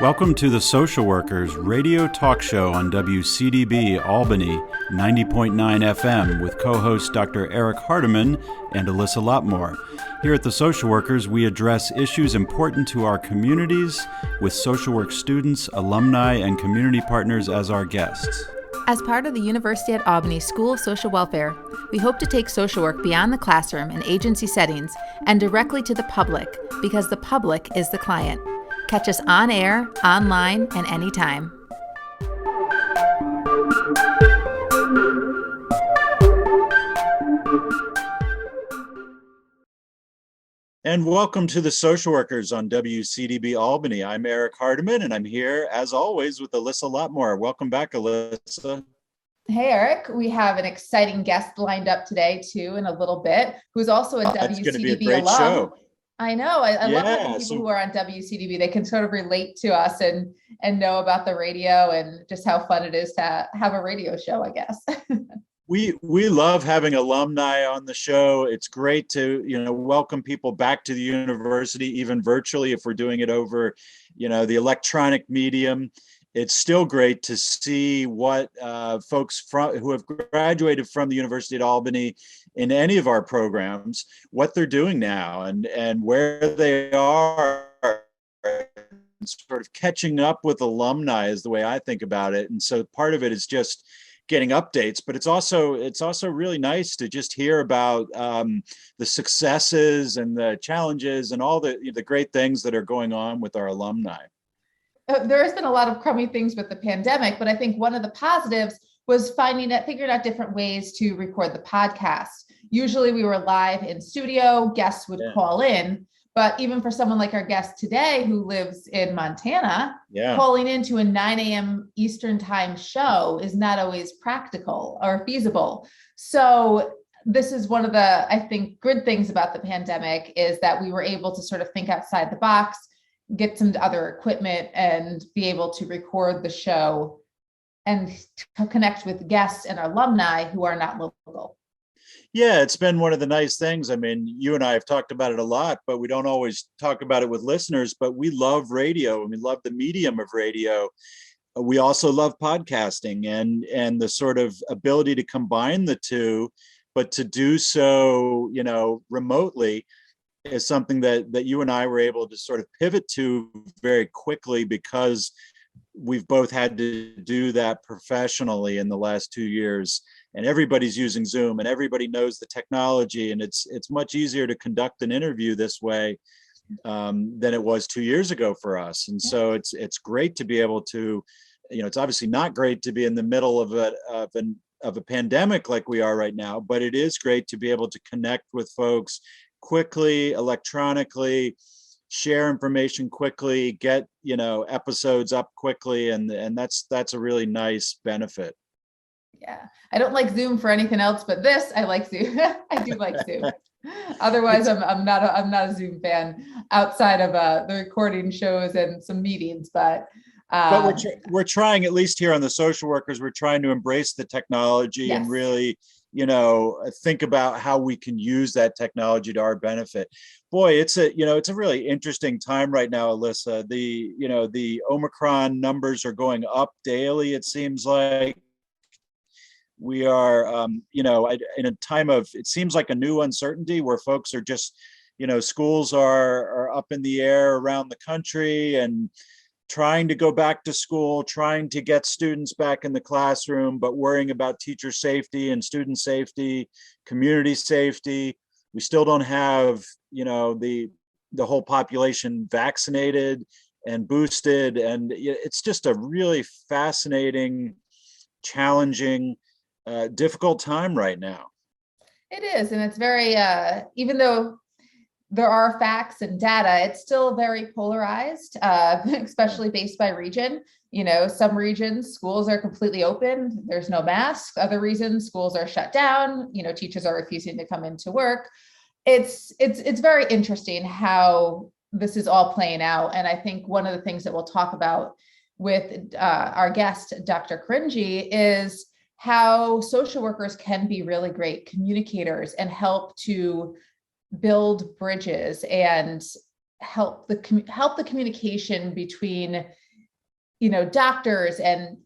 Welcome to the Social Workers radio talk show on WCDB Albany 90.9 FM with co-hosts Dr. Eric Hardiman and Alyssa Lotmore. Here at the Social Workers, we address issues important to our communities with social work students, alumni, and community partners as our guests. As part of the University at Albany School of Social Welfare, we hope to take social work beyond the classroom and agency settings and directly to the public, because the public is the client. Catch us on air, online, and anytime. And welcome to the Social Workers on WCDB Albany. I'm Eric Hardiman, and I'm here, as always, with Alyssa Lotmore. Welcome back, Alyssa. Hey, Eric. We have an exciting guest lined up today, too, in a little bit, who's also a WCDB It's going to be a great alum. Show. I know. I love when people who are on WCDB, they can sort of relate to us and know about the radio and just how fun it is to have a radio show, I guess. We love having alumni on the show. It's great to, welcome people back to the university, even virtually, if we're doing it over, the electronic medium. It's still great to see what folks who have graduated from the University at Albany in any of our programs, what they're doing now and where they are, sort of catching up with alumni is the way I think about it. And so part of it is just getting updates, but it's also really nice to just hear about the successes and the challenges and all the great things that are going on with our alumni. There has been a lot of crummy things with the pandemic, but I think one of the positives was figuring out different ways to record the podcast. Usually we were live in studio, guests would call in, but even for someone like our guest today who lives in Montana, calling into a 9 a.m. Eastern time show is not always practical or feasible. So this is one of the, I think, good things about the pandemic is that we were able to sort of think outside the box, get some other equipment and be able to record the show and to connect with guests and alumni who are not local. Yeah, it's been one of the nice things. I mean, you and I have talked about it a lot, but we don't always talk about it with listeners, but we love radio and we love the medium of radio. We also love podcasting and the sort of ability to combine the two, but to do so, remotely is something that you and I were able to sort of pivot to very quickly because we've both had to do that professionally in the last 2 years. And everybody's using Zoom and everybody knows the technology, and it's much easier to conduct an interview this way than it was 2 years ago for us. And so it's great to be able to, it's obviously not great to be in the middle of a pandemic like we are right now, but it is great to be able to connect with folks quickly, electronically, share information quickly, get episodes up quickly, and that's a really nice benefit. Yeah, I don't like Zoom for anything else, but this I like Zoom. I do like Zoom. Otherwise, I'm not a Zoom fan outside of the recording shows and some meetings. But we're trying, at least here on the Social Workers, we're trying to embrace the technology and really think about how we can use that technology to our benefit. Boy, it's a really interesting time right now, Alyssa. The Omicron numbers are going up daily. It seems like we are, in a time of, it seems like a new uncertainty where folks are just, schools are up in the air around the country and trying to go back to school, trying to get students back in the classroom, but worrying about teacher safety and student safety, community safety. We still don't have, the whole population vaccinated and boosted. And it's just a really fascinating, challenging, difficult time right now. It is. And it's very, even though there are facts and data, it's still very polarized, especially based by region. Some regions, schools are completely open. There's no masks. Other regions, schools are shut down. Teachers are refusing to come into work. It's very interesting how this is all playing out. And I think one of the things that we'll talk about with our guest, Dr. Caringi, is how social workers can be really great communicators and help to build bridges and help the communication between doctors and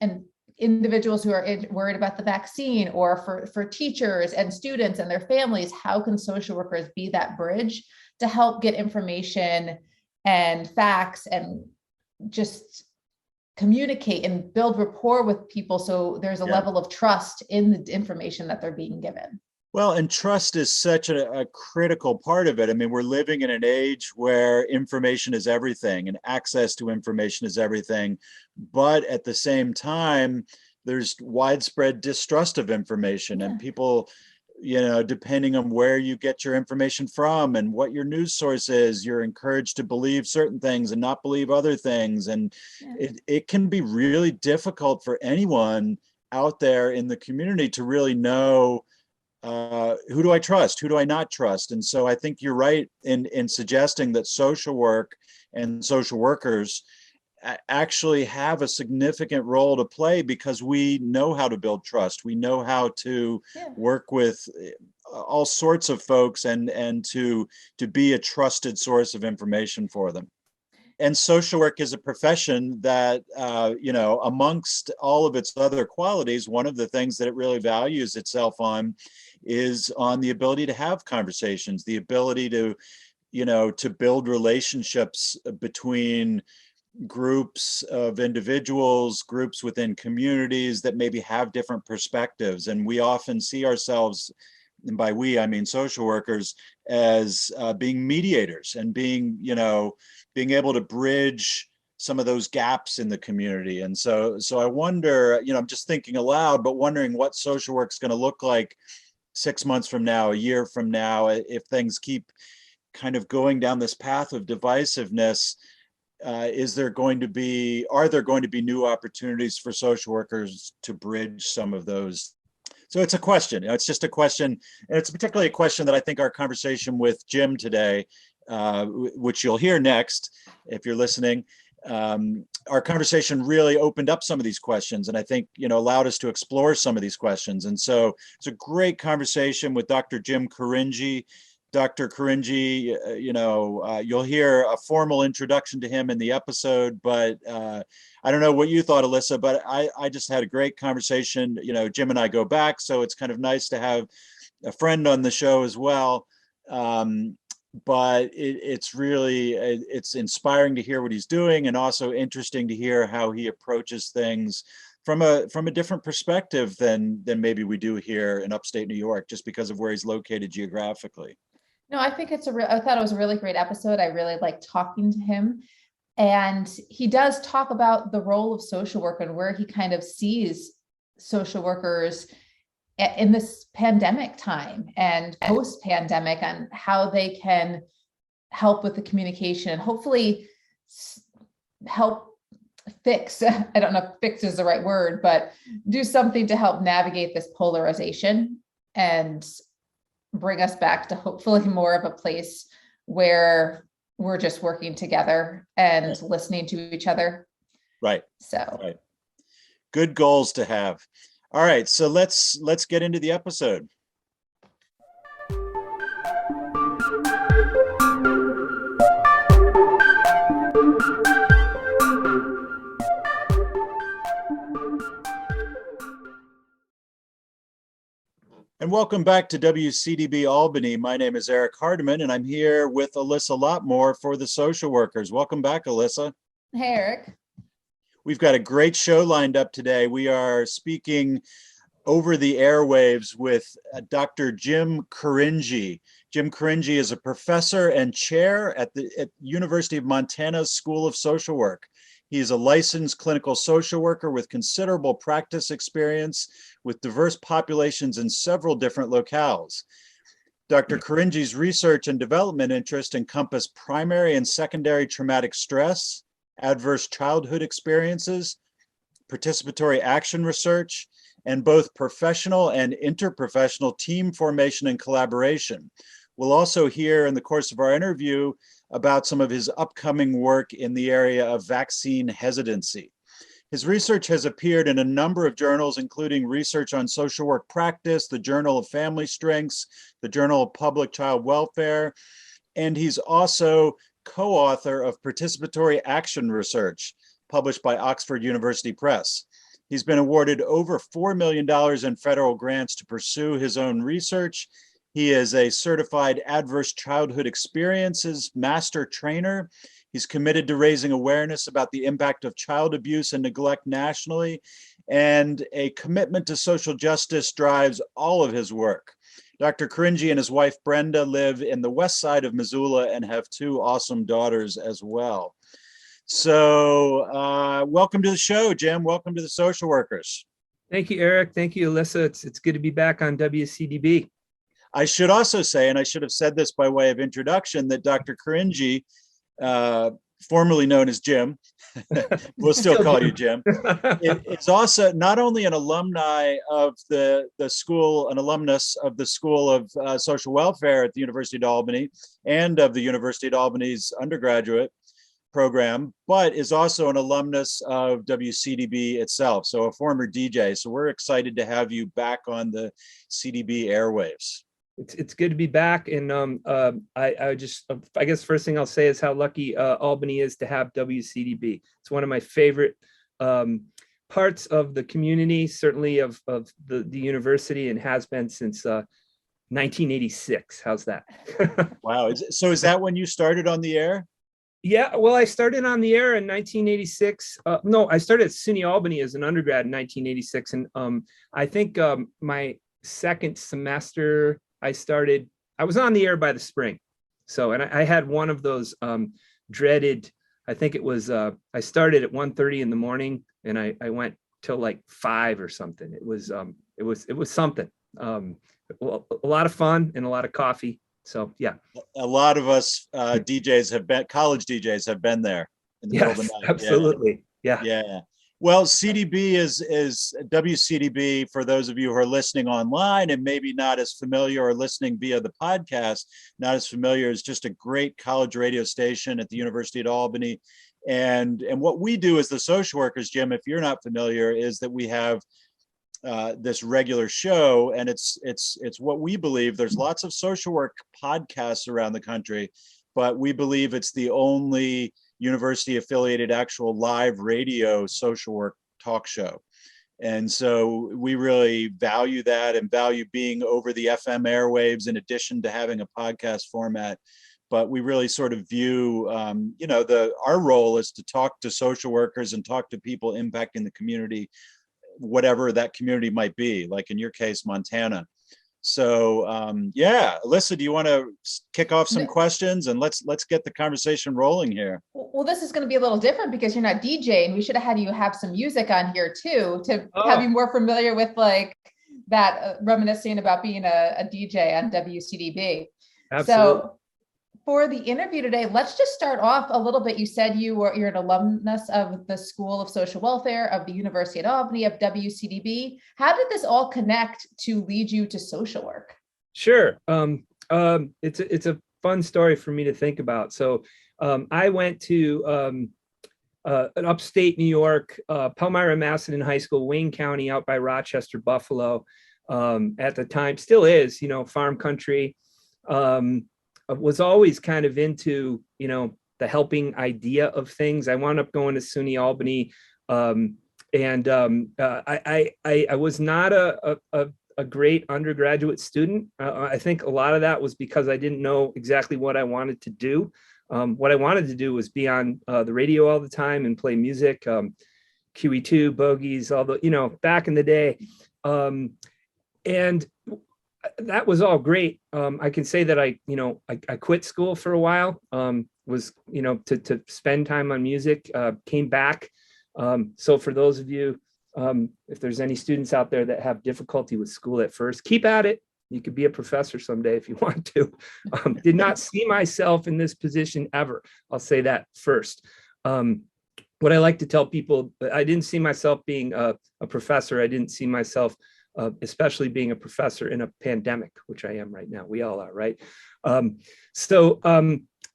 individuals who are worried about the vaccine, or for teachers and students and their families, how can social workers be that bridge to help get information and facts and just communicate and build rapport with people, so there's a level of trust in the information that they're being given. Well, and trust is such a critical part of it. I mean, we're living in an age where information is everything and access to information is everything. But at the same time, there's widespread distrust of information, and people, depending on where you get your information from and what your news source is, you're encouraged to believe certain things and not believe other things. And it can be really difficult for anyone out there in the community to really know, who do I trust? Who do I not trust? And so I think you're right in suggesting that social work and social workers actually have a significant role to play, because we know how to build trust. We know how to work with all sorts of folks and to be a trusted source of information for them. And social work is a profession that, amongst all of its other qualities, one of the things that it really values itself on is on the ability to have conversations, the ability to, to build relationships between groups of individuals, groups within communities that maybe have different perspectives. And we often see ourselves, and by we, I mean social workers, as being mediators and being able to bridge some of those gaps in the community. And so I wonder, I'm just thinking aloud, but wondering what social work is going to look like 6 months from now, a year from now, if things keep kind of going down this path of divisiveness. Are there going to be new opportunities for social workers to bridge some of those? So it's a question. It's just a question, and it's particularly a question that I think our conversation with Jim today, which you'll hear next if you're listening, our conversation really opened up some of these questions, and I think allowed us to explore some of these questions. And so it's a great conversation with Dr. Jim Caringi. Dr. Caringi, you'll hear a formal introduction to him in the episode, but I don't know what you thought, Alyssa, but I just had a great conversation. Jim and I go back, so it's kind of nice to have a friend on the show as well. But it's inspiring to hear what he's doing, and also interesting to hear how he approaches things from a different perspective than maybe we do here in upstate New York, just because of where he's located geographically. No, I think I thought it was a really great episode. I really liked talking to him. And he does talk about the role of social work and where he kind of sees social workers in this pandemic time and post-pandemic, and how they can help with the communication and hopefully help fix, I don't know if fix is the right word, but do something to help navigate this polarization and bring us back to hopefully more of a place where we're just working together and listening to each other. Right. So right. Good goals to have. All right, so let's get into the episode. And welcome back to WCDB Albany. My name is Eric Hardiman, and I'm here with Alyssa Lotmore for the Social Workers. Welcome back, Alyssa. Hey, Eric. We've got a great show lined up today. We are speaking over the airwaves with Dr. Jim Caringi. Jim Caringi is a professor and chair at University of Montana School of Social Work. He is a licensed clinical social worker with considerable practice experience with diverse populations in several different locales. Dr. Caringi's research and development interests encompass primary and secondary traumatic stress, adverse childhood experiences, participatory action research, and both professional and interprofessional team formation and collaboration. We'll also hear in the course of our interview about some of his upcoming work in the area of vaccine hesitancy. His research has appeared in a number of journals, including Research on Social Work Practice, the Journal of Family Strengths, the Journal of Public Child Welfare, and he's also co-author of Participatory Action Research, published by Oxford University Press. He's been awarded over $4 million in federal grants to pursue his own research. He is a certified adverse childhood experiences master trainer. He's committed to raising awareness about the impact of child abuse and neglect nationally, and a commitment to social justice drives all of his work. Dr. Caringi and his wife Brenda live in the west side of Missoula and have two awesome daughters as well. So welcome to the show, Jim. Welcome to the Social Workers. Thank you, Eric. Thank you, Alyssa. It's good to be back on WCDB. I should also say, and I should have said this by way of introduction, that Dr. Caringi, formerly known as Jim, we'll still call you Jim, is also not only an alumni of the school, an alumnus of the School of Social Welfare at the University of Albany and of the University of Albany's undergraduate program, but is also an alumnus of WCDB itself, so a former DJ. So we're excited to have you back on the CDB airwaves. It's good to be back, and I guess first thing I'll say is how lucky Albany is to have WCDB. It's one of my favorite parts of the community, certainly of the university, and has been since 1986. How's that? Wow. So is that when you started on the air? Yeah, well, I started on the air in 1986. No, I started at SUNY Albany as an undergrad in 1986. And I think my second semester, I was on the air by the spring. So, and I had one of those dreaded, I think it was, I started at 1:30 in the morning and I went till like 5 or something. It was something. A lot of fun and a lot of coffee. So yeah, a lot of us DJs have been, college DJs have been there in the middle of the night. Absolutely. Yeah. Yeah. Well, CDB is WCDB, for those of you who are listening online and maybe not as familiar, or listening via the podcast, not as familiar, is just a great college radio station at the University of Albany. And what we do as the social workers, Jim, if you're not familiar, is that we have this regular show, and it's what we believe. There's lots of social work podcasts around the country, but we believe it's the only university affiliated actual live radio social work talk show. And so we really value that and value being over the FM airwaves in addition to having a podcast format. But we really sort of view, our role is to talk to social workers and talk to people impacting the community, whatever that community might be, like in your case, Montana. So Alyssa, do you want to kick off some questions, and let's get the conversation rolling here? Well, this is going to be a little different because you're not DJing. We should have had you have some music on here too, to have you more familiar with like that, reminiscing about being a DJ on WCDB. Absolutely. So for the interview today, let's just start off a little bit. You said you're an alumnus of the School of Social Welfare of the University of Albany, of WCDB. How did this all connect to lead you to social work? Sure. It's a fun story for me to think about. So I went to an upstate New York, Palmyra Macedon High School, Wayne County, out by Rochester, Buffalo. At the time, still is, farm country. Was always kind of into, the helping idea of things. I wound up going to SUNY Albany, and I was not a great undergraduate student. I think a lot of that was because I didn't know exactly what I wanted to do. What I wanted to do was be on the radio all the time and play music, QE2, Bogies, all the, back in the day. And that was all great. I can say that I quit school for a while, was, to spend time on music, came back. So for those of you, if there's any students out there that have difficulty with school at first, keep at it. You could be a professor someday if you want to. Did not see myself in this position ever. I'll say that first. What I like to tell people, I didn't see myself being a professor. I didn't see myself especially being a professor in a pandemic, which I am right now. We all are, right? So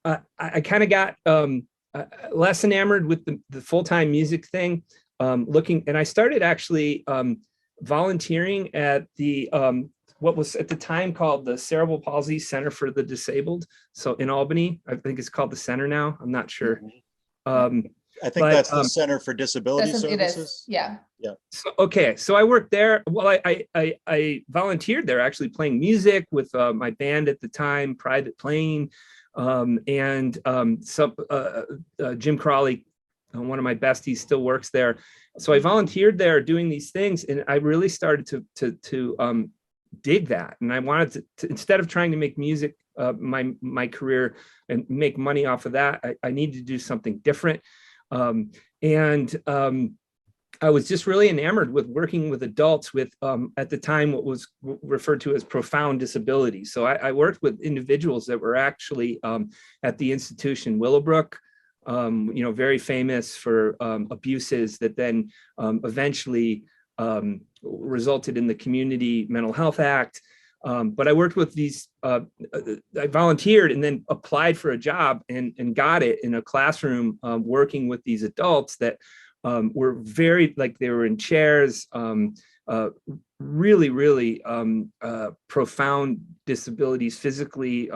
I kind of got less enamored with the full-time music thing, and I started actually volunteering at the what was at the time called the Cerebral Palsy Center for the Disabled. So in Albany, I think it's called the Center now. I'm not sure. I think that's the Center for Disability It is. Services. Yeah. Yeah. So, okay. So I worked there. Well, I volunteered there actually playing music with my band at the time, Private Plane. And Jim Crawley, one of my besties, still works there. So I volunteered there doing these things, and I really started to dig that. And I wanted to instead of trying to make music my career and make money off of that, I needed to do something different. I was just really enamored with working with adults with, at the time, what was referred to as profound disabilities. So I worked with individuals that were actually at the institution Willowbrook, very famous for abuses that then eventually resulted in the Community Mental Health Act. But I worked with these, I volunteered and then applied for a job and got it in a classroom working with these adults that were very, like they were in chairs, really profound disabilities, physically,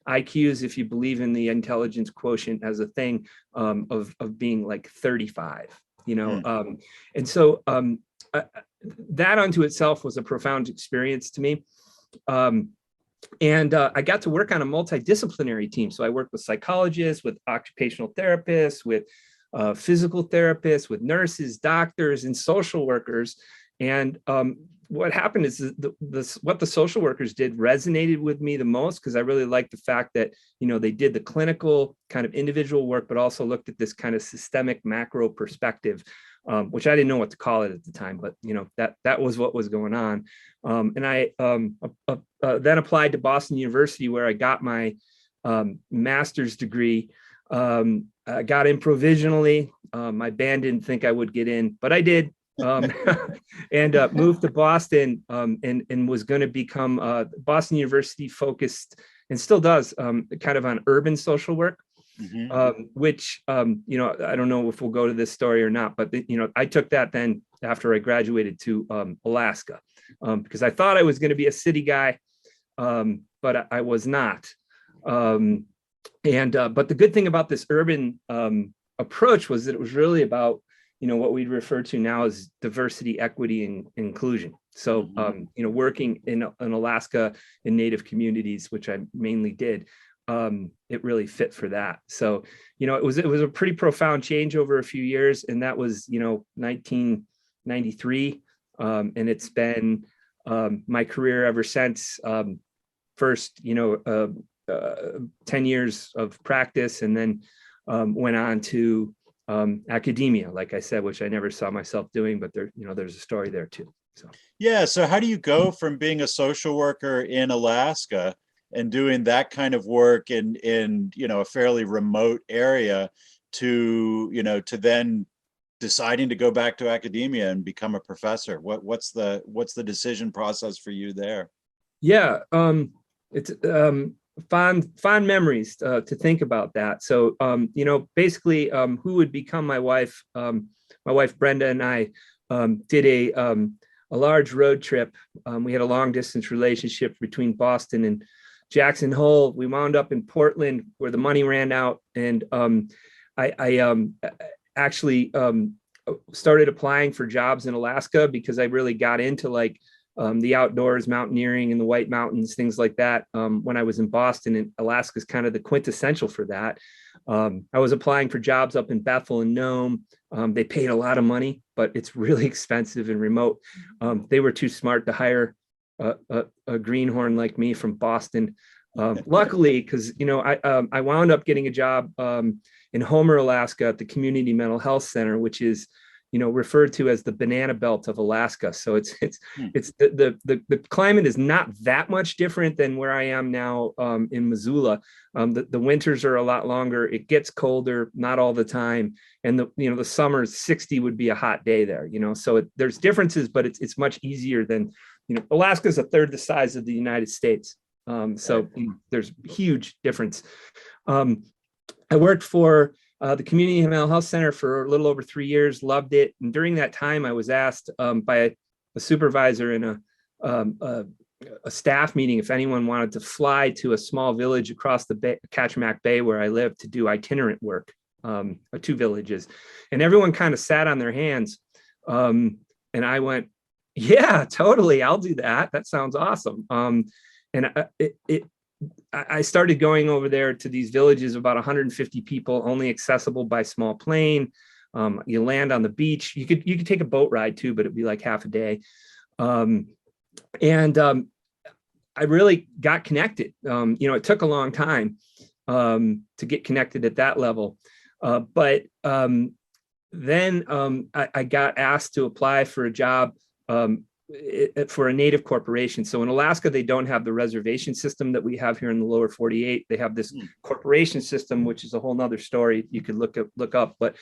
IQs, if you believe in the intelligence quotient as a thing, of being like 35, and so that unto itself was a profound experience to me. I got to work on a multidisciplinary team. So I worked with psychologists, with occupational therapists, with physical therapists, with nurses, doctors, and social workers. And what happened is what the social workers did resonated with me the most, because I really liked the fact that, they did the clinical kind of individual work, but also looked at this kind of systemic macro perspective, which I didn't know what to call it at the time, but that was what was going on. And I then applied to Boston University, where I got my master's degree. I got in provisionally. My band didn't think I would get in, but I did. And moved to Boston, and was going to become Boston University focused, and still does, kind of on urban social work. Mm-hmm. Which, I don't know if we'll go to this story or not, but, I took that then after I graduated to Alaska, because I thought I was going to be a city guy, but I was not. But the good thing about this urban approach was that it was really about, what we'd refer to now as diversity, equity, and inclusion. So, working in Alaska in Native communities, which I mainly did, it really fit for that. So, it was a pretty profound change over a few years, and that was, 1993, and it's been my career ever since. First, 10 years of practice, and then went on to academia, like I said, which I never saw myself doing, but there's a story there too. So yeah. So how do you go from being a social worker in Alaska and doing that kind of work in a fairly remote area to then deciding to go back to academia and become a professor? What's the decision process for you there? Yeah, it's fond memories to think about that. So, basically, who would become my wife? My wife Brenda and I did a large road trip. We had a long distance relationship between Boston and Jackson Hole. We wound up in Portland, where the money ran out, and I actually started applying for jobs in Alaska, because I really got into the outdoors, mountaineering in the White Mountains, things like that, when I was in Boston. And Alaska is kind of the quintessential for that. I was applying for jobs up in Bethel and Nome. They paid a lot of money, but it's really expensive and remote. They were too smart to hire a greenhorn like me from Boston. Luckily, because I wound up getting a job in Homer, Alaska, at the Community Mental Health Center, which is referred to as the banana belt of Alaska. So it's the climate is not that much different than where I am now in Missoula. The winters are a lot longer. It gets colder, not all the time, and the summers 60 would be a hot day there. So there's differences, but it's much easier than Alaska is a third the size of the United States. So there's huge difference. I worked for the Community Mental Health Center for a little over 3 years, loved it. And during that time, I was asked by a supervisor in a staff meeting if anyone wanted to fly to a small village across the Kachemak Bay where I live to do itinerant work. two villages, and everyone kind of sat on their hands. And I went, yeah, totally. I'll do that. That sounds awesome. I started going over there to these villages, about 150 people, only accessible by small plane. You land on the beach. You could take a boat ride too, but it'd be like half a day. I really got connected. It took a long time to get connected at that level. But then I got asked to apply for a job for a native corporation. So in Alaska, they don't have the reservation system that we have here in the lower 48. They have this corporation system, which is a whole nother story you could look up. But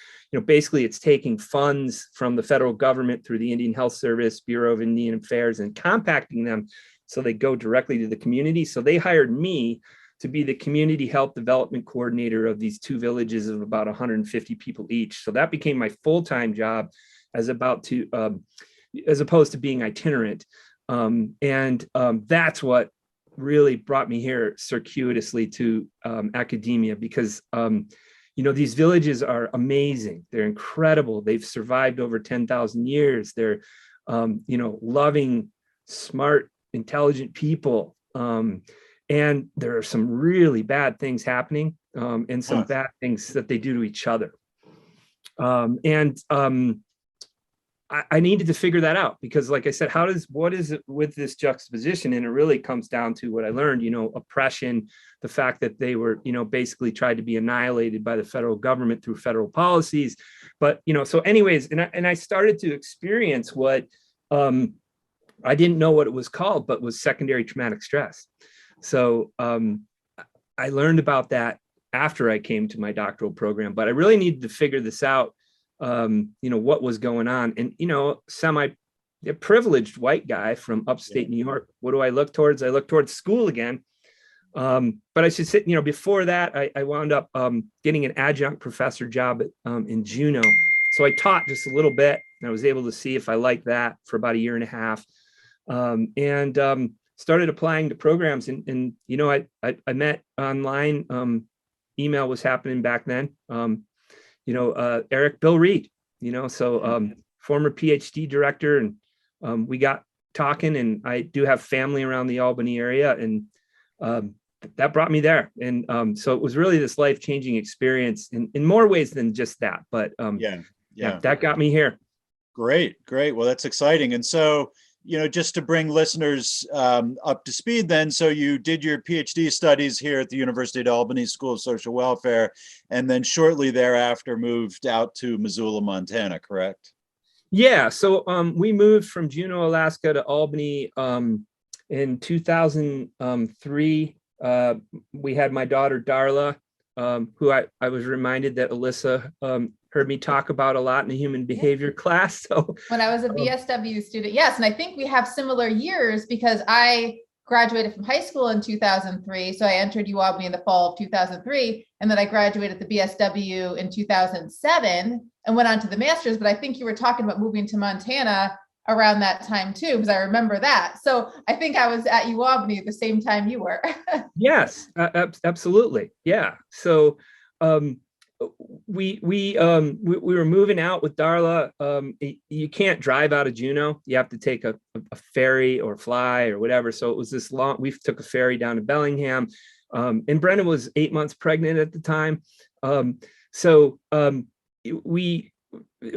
basically it's taking funds from the federal government through the Indian Health Service, Bureau of Indian Affairs, and compacting them so they go directly to the community. So they hired me to be the community health development coordinator of these two villages of about 150 people each. So that became my full-time job as opposed to being itinerant. That's what really brought me here circuitously to academia, because these villages are amazing. They're incredible. They've survived over 10,000 years. They're loving, smart, intelligent people. And there are some really bad things happening, and some bad things that they do to each other. I needed to figure that out, because like I said, what is it with this juxtaposition? And it really comes down to what I learned, oppression, the fact that they were, basically tried to be annihilated by the federal government through federal policies. But, so anyways, and I started to experience what I didn't know what it was called, but was secondary traumatic stress. So I learned about that after I came to my doctoral program, but I really needed to figure this out. What was going on. And, semi-privileged white guy from upstate New York, what do I look towards? I look towards school again. But I should say, before that, I wound up getting an adjunct professor job in Juneau. So I taught just a little bit, and I was able to see if I liked that for about a year and a half. Started applying to programs, and I met online. Email was happening back then. Eric Bill Reed, former PhD director, and we got talking, and I do have family around the Albany area, and that brought me there. And so it was really this life-changing experience in more ways than just that. But that got me here. Great. Well, that's exciting. And so, just to bring listeners up to speed then, so you did your PhD studies here at the University of Albany School of Social Welfare, and then shortly thereafter moved out to Missoula, Montana, correct? Yeah, so we moved from Juneau, Alaska to Albany in 2003. We had my daughter, Darla, who I was reminded that Alyssa heard me talk about a lot in the human behavior class. So when I was a BSW student, yes. And I think we have similar years, because I graduated from high school in 2003. So I entered UAlbany in the fall of 2003. And then I graduated the BSW in 2007 and went on to the master's. But I think you were talking about moving to Montana around that time too, because I remember that. So I think I was at UAlbany at the same time you were. Yes, absolutely. Yeah. So we were moving out with Darla. You can't drive out of Juneau. You have to take a ferry or fly or whatever. So it was this long, we took a ferry down to Bellingham. And Brenda was 8 months pregnant at the time. It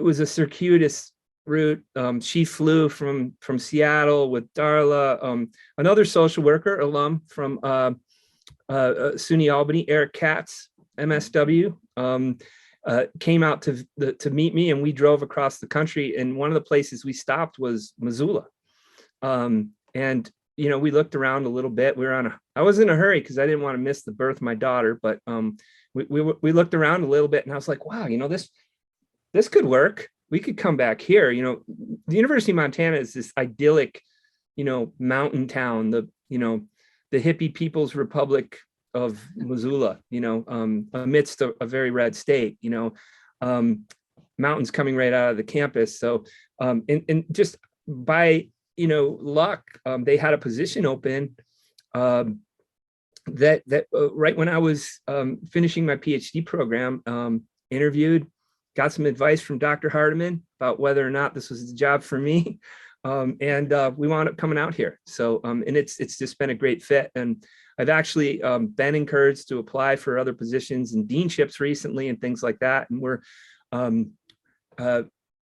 was a circuitous route. She flew from Seattle with Darla, another social worker alum from SUNY Albany, Eric Katz, MSW, came out to meet me, and we drove across the country. And one of the places we stopped was Missoula. And we looked around a little bit. I was in a hurry because I didn't want to miss the birth of my daughter, but we looked around a little bit, and I was like, wow, this could work. We could come back here. The University of Montana is this idyllic, mountain town, the hippie People's Republic of Missoula, amidst a very red state, mountains coming right out of the campus. So, and just by, luck, they had a position open that right when I was finishing my PhD program, interviewed, got some advice from Dr. Hardiman about whether or not this was the job for me. And we wound up coming out here. So, and it's just been a great fit. And I've actually been encouraged to apply for other positions and deanships recently and things like that. And we're,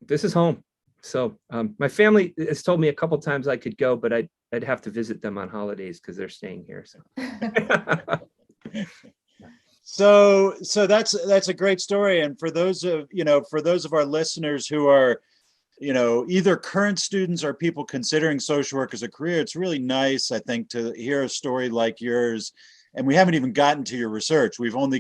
this is home. So my family has told me a couple times I could go, but I'd have to visit them on holidays because they're staying here. So that's a great story. And for those of our listeners who are, either current students or people considering social work as a career, it's really nice, I think, to hear a story like yours. And we haven't even gotten to your research. We've only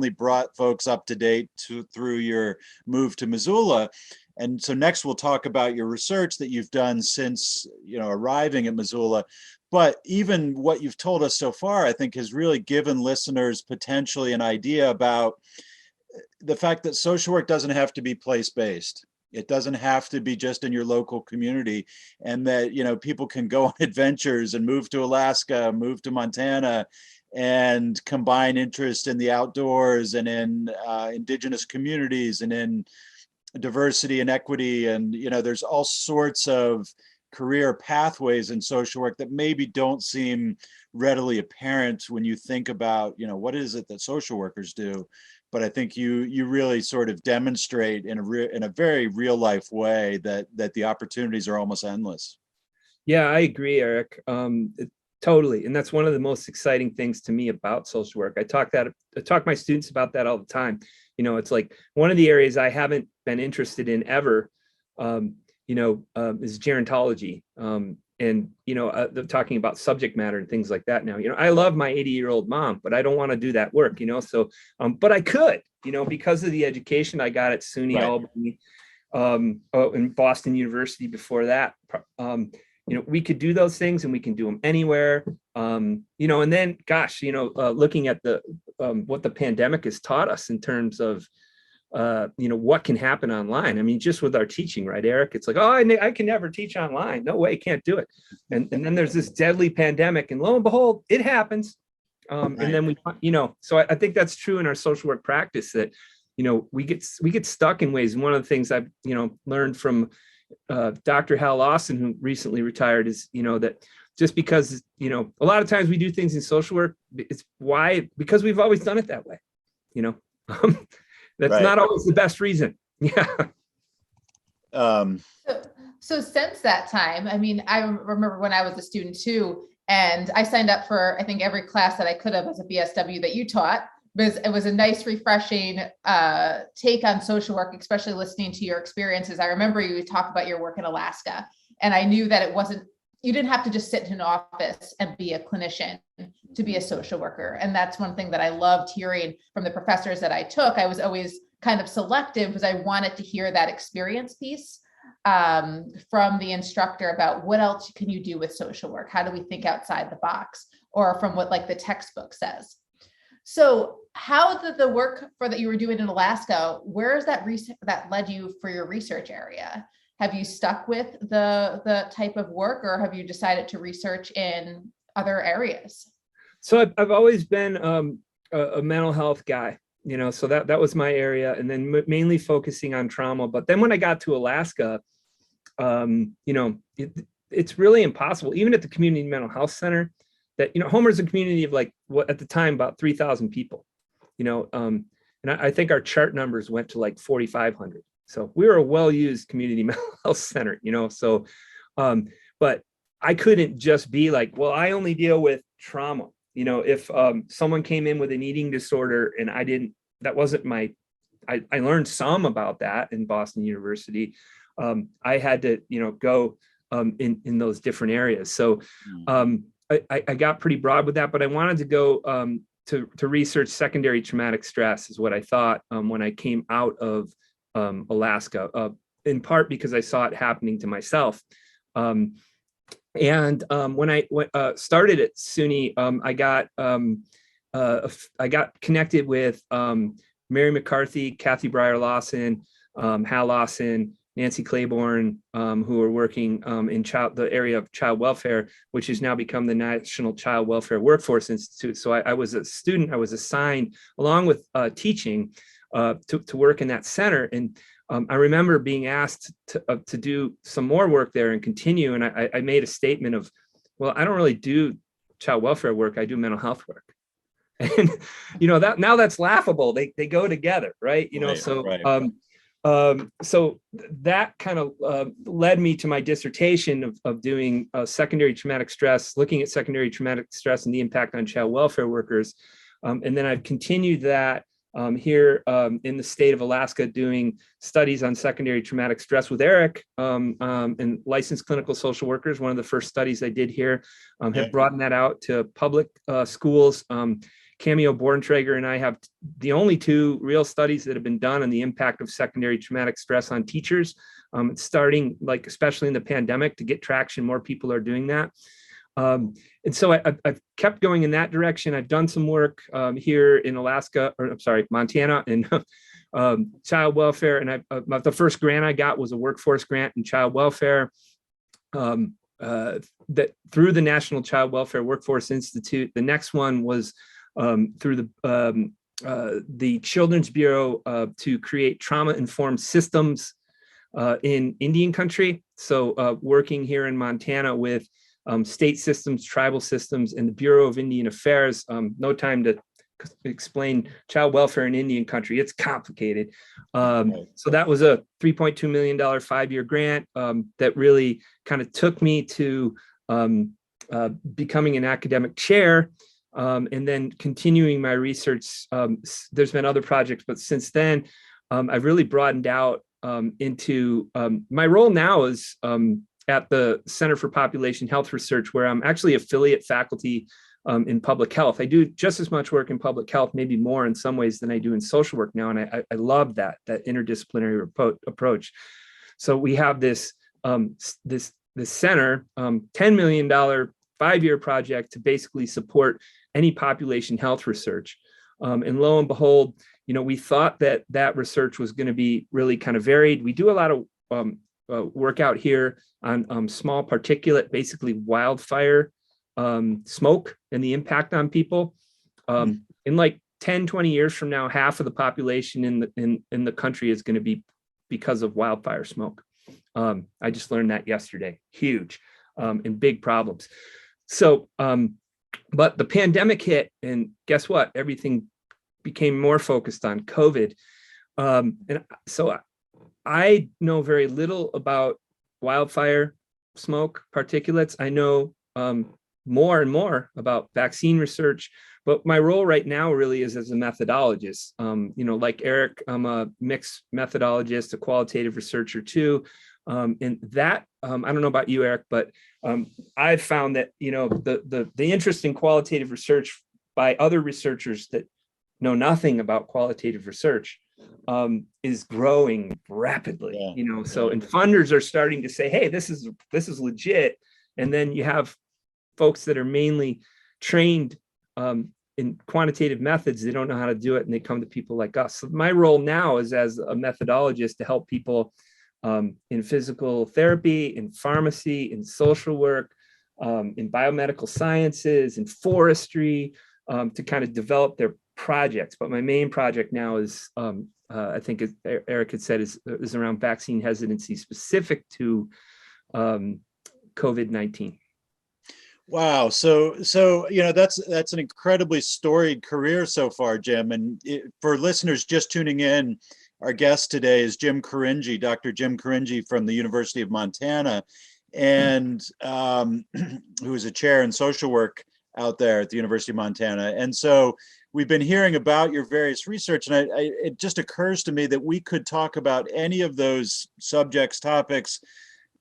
brought folks up to date through your move to Missoula. And so next we'll talk about your research that you've done since, arriving at Missoula. But even what you've told us so far, I think, has really given listeners potentially an idea about the fact that social work doesn't have to be place-based. It doesn't have to be just in your local community, and that, people can go on adventures and move to Alaska, move to Montana, and combine interest in the outdoors and in indigenous communities and in diversity and equity. And, there's all sorts of career pathways in social work that maybe don't seem readily apparent when you think about, what is it that social workers do? But I think you really sort of demonstrate in a very real life way that the opportunities are almost endless. Yeah, I agree, Eric. Totally. And that's one of the most exciting things to me about social work. I talk to my students about that all the time. It's like one of the areas I haven't been interested in ever, is gerontology. And they're talking about subject matter and things like that now. I love my 80-year-old mom, but I don't want to do that work, so but I could, because of the education I got at SUNY Albany, and Boston University before that. We could do those things and we can do them anywhere. And then looking at what the pandemic has taught us in terms of what can happen online. I mean, just with our teaching, right, Eric? It's like, I can never teach online. No way, can't do it. And then there's this deadly pandemic, and lo and behold, it happens. And then so I think that's true in our social work practice, that, we get stuck in ways. And one of the things I've, learned from Dr. Hal Lawson, who recently retired, is, that just because, a lot of times we do things in social work, because we've always done it that way, That's not always the best reason. Yeah. So since that time, I mean, I remember when I was a student too, and I signed up for, I think, every class that I could have as a BSW that you taught, because it was a nice, refreshing take on social work, especially listening to your experiences. I remember you talk about your work in Alaska, and I knew that you didn't have to just sit in an office and be a clinician to be a social worker. And that's one thing that I loved hearing from the professors that I took. I was always kind of selective because I wanted to hear that experience piece from the instructor about what else can you do with social work? How do we think outside the box? Or from what the textbook says. So how did the work that you were doing in Alaska, where is that that led you for your research area? Have you stuck with the type of work, or have you decided to research in other areas? So I've always been a mental health guy, so that was my area, and then mainly focusing on trauma. But then when I got to Alaska, it's really impossible, even at the community mental health center, that, Homer's a community of at the time, about 3,000 people, and I think our chart numbers went to 4,500. So we were a well-used community mental health center, so, but I couldn't just be I only deal with trauma. If someone came in with an eating disorder and that wasn't I learned some about that in Boston University. I had to, go in those different areas. So I got pretty broad with that, but I wanted to go to research secondary traumatic stress is what I thought when I came out of Alaska, in part because I saw it happening to myself. And when I started at SUNY, I got connected with Mary McCarthy, Kathy Breyer Lawson, Hal Lawson, Nancy Claiborne, who are working in the area of child welfare, which has now become the National Child Welfare Workforce Institute. So I was a student. I was assigned, along with teaching, to work in that center. And I remember being asked to do some more work there and continue. And I made a statement of, well, I don't really do child welfare work. I do mental health work. And, that now that's laughable. They go together, right? Right, So, right. so that kind of led me to my dissertation of doing secondary traumatic stress, looking at secondary traumatic stress and the impact on child welfare workers. And then I've continued that here in the state of Alaska, doing studies on secondary traumatic stress with Eric and licensed clinical social workers. One of the first studies I did here, have broadened that out to public schools. Cameo Borntrager and I have the only two real studies that have been done on the impact of secondary traumatic stress on teachers. It's starting, like, especially in the pandemic, to get traction. More people are doing that. And so I've kept going in that direction. I've done some work here in Alaska, or I'm sorry, Montana, in child welfare. And the first grant I got was a workforce grant in child welfare that through the National Child Welfare Workforce Institute. The next one was through the Children's Bureau to create trauma-informed systems in Indian country. So working here in Montana with state systems, tribal systems, and the Bureau of Indian Affairs. No time to explain child welfare in Indian country. It's complicated. So that was a $3.2 million 5-year grant that really kind of took me to becoming an academic chair. And then continuing my research. There's been other projects, but since then, I've really broadened out into my role now is at the Center for Population Health Research, where I'm actually affiliate faculty in public health. I do just as much work in public health, maybe more in some ways than I do in social work now. And I love that interdisciplinary approach. So we have this center, $10 million 5-year project to basically support any population health research. And lo and behold, we thought that research was going to be really kind of varied. We do a lot of work out here on small particulate, basically wildfire smoke and the impact on people. In like 10, 20 years from now, half of the population in the country is going to be because of wildfire smoke. I just learned that yesterday. Huge and big problems. So, but the pandemic hit, and guess what? Everything became more focused on COVID. And so I know very little about wildfire smoke particulates. I know more and more about vaccine research, but my role right now really is as a methodologist. Like Eric, I'm a mixed methodologist, a qualitative researcher too. And that, I don't know about you, Eric, but I've found that, the interest in qualitative research by other researchers that know nothing about qualitative research is growing rapidly. So, and funders are starting to say, hey, this is legit. And then you have folks that are mainly trained in quantitative methods. They don't know how to do it, and they come to people like us. So my role now is as a methodologist to help people in physical therapy, in pharmacy, in social work, in biomedical sciences, in forestry, to kind of develop their projects. But my main project now is, I think as Eric had said, is around vaccine hesitancy specific to COVID-19. Wow. So that's an incredibly storied career so far, Jim. And for listeners just tuning in, our guest today is Jim Caringi, Dr. Jim Caringi from the University of Montana, and who is a chair in social work out there at the University of Montana. And so we've been hearing about your various research, and it just occurs to me that we could talk about any of those subjects, topics,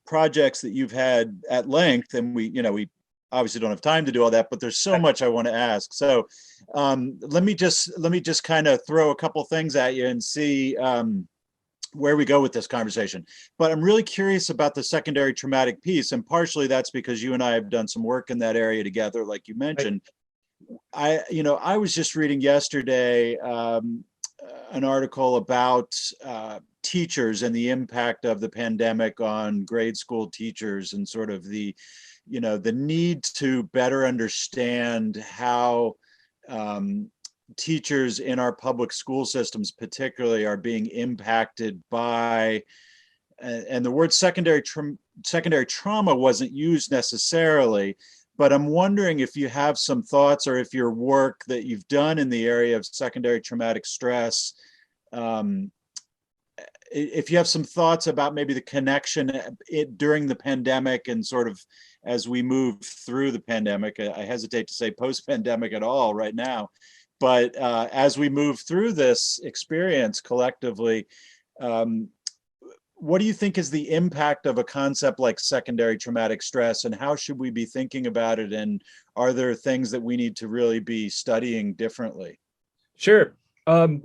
projects that you've had at length, and we obviously don't have time to do all that, but there's so much I want to ask. So let me just kind of throw a couple things at you and see where we go with this conversation. But I'm really curious about the secondary traumatic piece, and partially that's because you and I have done some work in that area together, like you mentioned. I was just reading yesterday an article about teachers and the impact of the pandemic on grade school teachers, and sort of the need to better understand how teachers in our public school systems particularly are being impacted by, and the word secondary trauma wasn't used necessarily, but I'm wondering if you have some thoughts, or if your work that you've done in the area of secondary traumatic stress, if you have some thoughts about maybe the connection during the pandemic, and sort of as we move through the pandemic. I hesitate to say post-pandemic at all right now, but as we move through this experience collectively, what do you think is the impact of a concept like secondary traumatic stress, and how should we be thinking about it? And are there things that we need to really be studying differently? Sure. I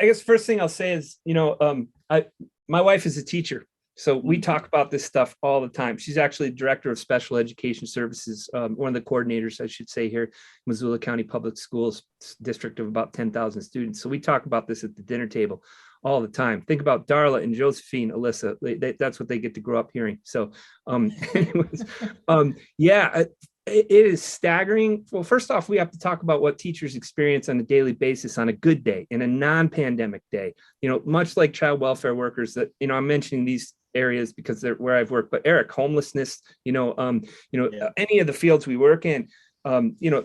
guess first thing I'll say is, my wife is a teacher, so we talk about this stuff all the time. She's actually director of special education services, one of the coordinators, I should say, here, Missoula County Public Schools, district of about 10,000 students. So we talk about this at the dinner table all the time. Think about Darla and Josephine, Alyssa. That's what they get to grow up hearing. So, anyways, yeah, it is staggering. Well, first off, we have to talk about what teachers experience on a daily basis on a good day, in a non-pandemic day. Much like child welfare workers, that I'm mentioning these areas because they're where I've worked. But Eric, homelessness, any of the fields we work in. We're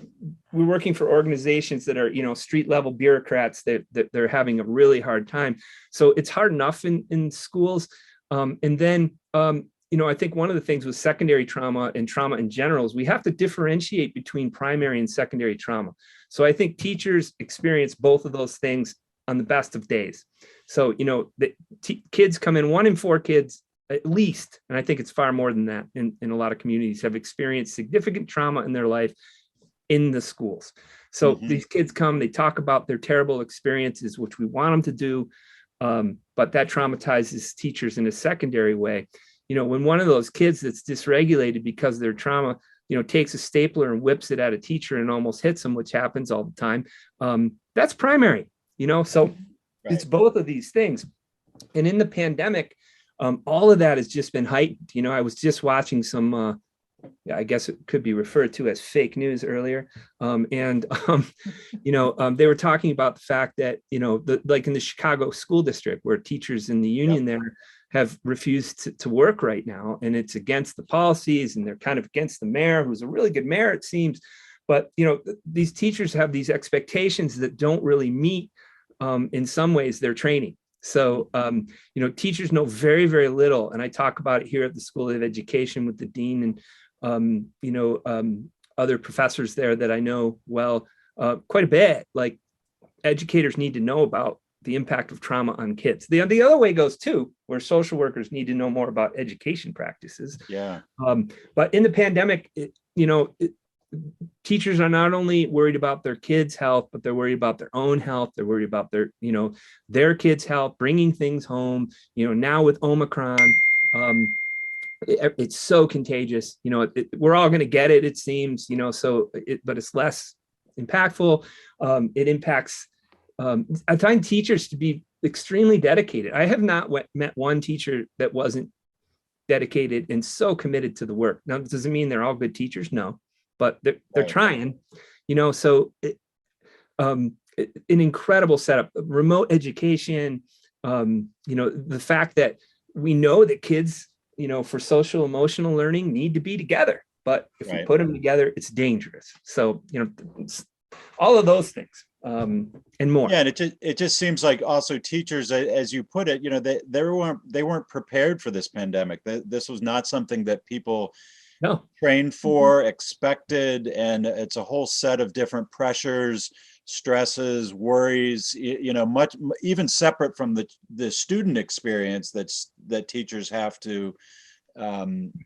working for organizations that are, street level bureaucrats that they're having a really hard time. So it's hard enough in schools. And then, I think one of the things with secondary trauma and trauma in general is we have to differentiate between primary and secondary trauma. So I think teachers experience both of those things on the best of days. So, the kids come in, 1 in 4 kids at least, and I think it's far more than that in a lot of communities, have experienced significant trauma in their life in the schools. So these kids come, they talk about their terrible experiences, which we want them to do, but that traumatizes teachers in a secondary way. When one of those kids that's dysregulated because of their trauma, takes a stapler and whips it at a teacher and almost hits them, which happens all the time, that's primary, so right. It's both of these things. And in the pandemic, all of that has just been heightened. I was just watching some, I guess it could be referred to as fake news earlier. They were talking about the fact that, like in the Chicago school district, where teachers in the union there have refused to work right now. And it's against the policies, and they're kind of against the mayor, who's a really good mayor, it seems. But, these teachers have these expectations that don't really meet, in some ways, their training. So, teachers know very, very little. And I talk about it here at the School of Education with the dean and, other professors there that I know well, quite a bit. Like, educators need to know about the impact of trauma on kids. The other way goes too, where social workers need to know more about education practices. Yeah. But in the pandemic, teachers are not only worried about their kids' health, but they're worried about their own health. They're worried about their kids' health, bringing things home. Now with Omicron, it's so contagious. We're all going to get it, it seems. But it's less impactful. It impacts. I find teachers to be extremely dedicated. I have not met one teacher that wasn't dedicated and so committed to the work. Now, does it mean they're all good teachers? No. But they're trying, so an incredible setup, remote education, the fact that we know that kids, for social emotional learning need to be together, but if we put them together, it's dangerous. So, all of those things and more. Yeah, and it just seems like also teachers, as you put it, they weren't prepared for this pandemic. This was not something that people trained for, expected, and it's a whole set of different pressures, stresses, worries, much even separate from the student experience that teachers have to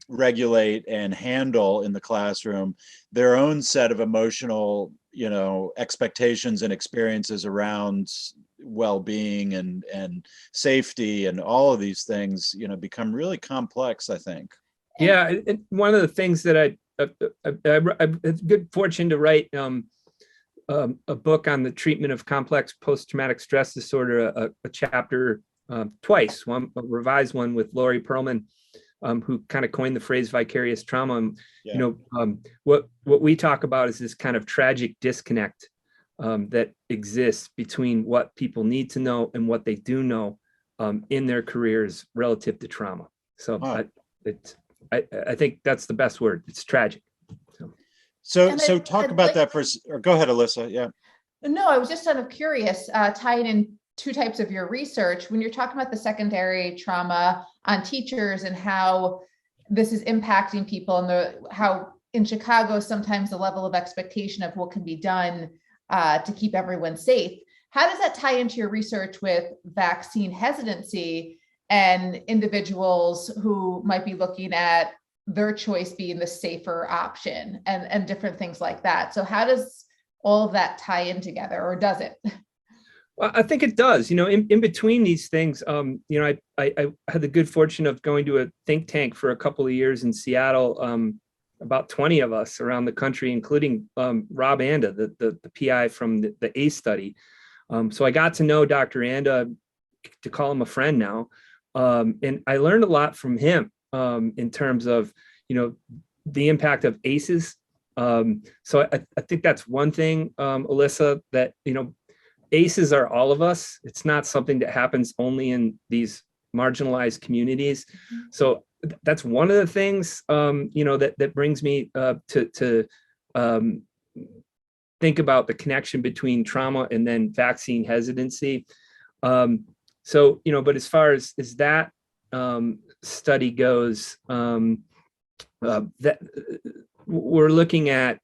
regulate and handle in the classroom, their own set of emotional, expectations and experiences around well-being and safety, and all of these things, become really complex, I think. Yeah, and one of the things that I had good fortune to write a book on the treatment of complex post-traumatic stress disorder, a chapter twice, a revised one with Lori Perlman, who kind of coined the phrase vicarious trauma. What we talk about is this kind of tragic disconnect that exists between what people need to know and what they do know in their careers relative to trauma. So I think that's the best word. It's tragic. So talk about that or go ahead, Alyssa. Yeah. No, I was just kind of curious, tying in two types of your research, when you're talking about the secondary trauma on teachers and how this is impacting people, and how in Chicago, sometimes the level of expectation of what can be done to keep everyone safe. How does that tie into your research with vaccine hesitancy and individuals who might be looking at their choice being the safer option and different things like that? So how does all of that tie in together, or does it? Well, I think it does. In between these things, I had the good fortune of going to a think tank for a couple of years in Seattle, about 20 of us around the country, including Rob Anda, the PI from the ACE study. So I got to know Dr. Anda, to call him a friend now. And I learned a lot from him in terms of, the impact of ACEs. So I think that's one thing, Alyssa, that, ACEs are all of us. It's not something that happens only in these marginalized communities. So that's one of the things, that brings me to think about the connection between trauma and then vaccine hesitancy. But as far as that study goes, that we're looking at